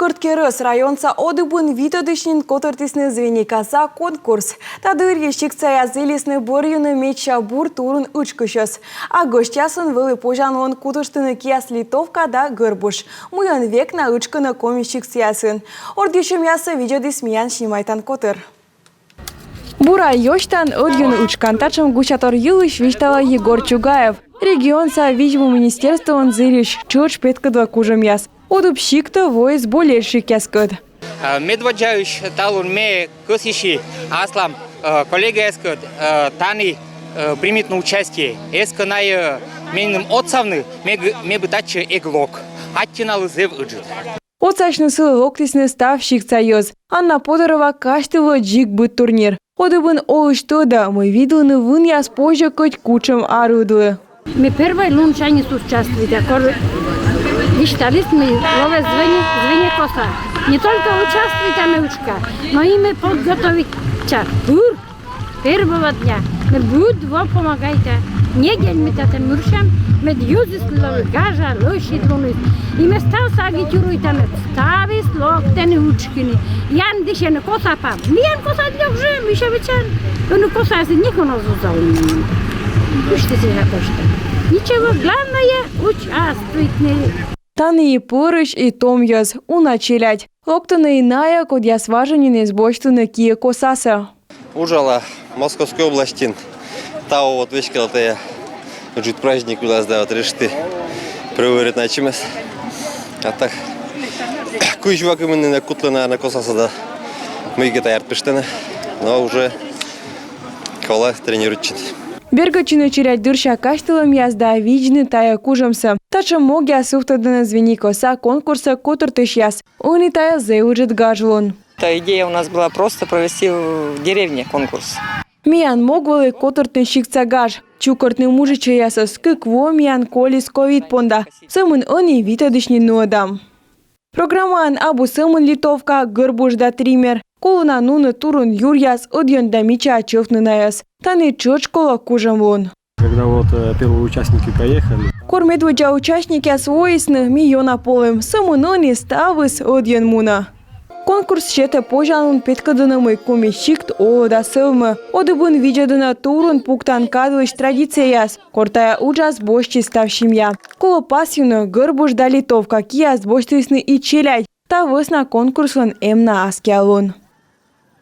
Четвертый районца одыбын витодышнин котортисны звеникаса конкурс. Тадыр ешикция зелесны борюны меча бур турун учкышос. А гостясын вылы пожанлон кутыштыны кияс литовка да гырбуш. Муян век на учканы комишикциясын. Ордишым ясы видеодис миян шнимайтан котыр. Бура йоштан одюн учкантачым гучатор йылыш виштала Егор Чугаев. Регион са видимо министерство он зыриш чурч петкадва кужам яс. Одуп шикта воис болельши кяскад. Медваджаюш талун ме косиши аслам коллега эскад тани примет на участие. Эска най меним отцавны ме бытачы эглок. Аттинал зев ыджит. Отцачны сылы локтисны став шикца йоз. Анна Подорова каштыва джик быт турнир. Одыбын олыш тода мы виделны вын яс позже коть кучам арудуы. Мы первой лунча не участвуем. Мечтались мы ловят звенья коса. Не только участвует амеучка, но и мы подготовить тур первого дня. Мы будем вам помогать. Недель мы это муршем, мы дьюзис гажа, лошадь лунит. И мы стал агитируем там, ставить локтены учкины. Ян дышен коса пам. Ян коса для уже, мы еще вечер. Он коса если никто нас узнал. Пусть это ничего, главное участвуйте. Таны и порыш и том яз уначилять. Локтаны иная, код я сваженин из бочтыны кие косаса. Ужала Московской области. Тау вот вышкалатая. Жуть праздник у нас да вот решты. Проверить на чемес. А так. Куй чувак именно на кутлана на косаса да. Мы где-то ярпиштены. Но уже кола тренируют. Бергачины чирять дырша каштылым язда виджны тая кужамса. Тача моги асухтадына звени коса конкурса котортыш яз. Он и тая зеуджит гажлон. Эта идея у нас была просто провести в деревне конкурс. Миян могвалы котортный шикца гаж. Чукортный мужича ясас кыкво миян колис ковид понда. Сымын они витадышни нуадам. Программан абу сымын литовка гырбуш да тример. Колуна нуны турун юрьяс одьон да мича чёвны наяс. Таны чёчкола кужам лон. Когда вот первые участники поехали. Кормедводжа участники освоисны миллиона полем. Сымын ставыс одьон муна. Конкурс шете пожанун петкадынымы комищикт олода сылмы. Одыбын виджадына турун пуктан кадвыш традицияс. Кортая уджас бошчи ставшим я. Коло пасюны гырбуш да литовка кияс боштысны и челять. Та высна конкурслан эмна аскиалон.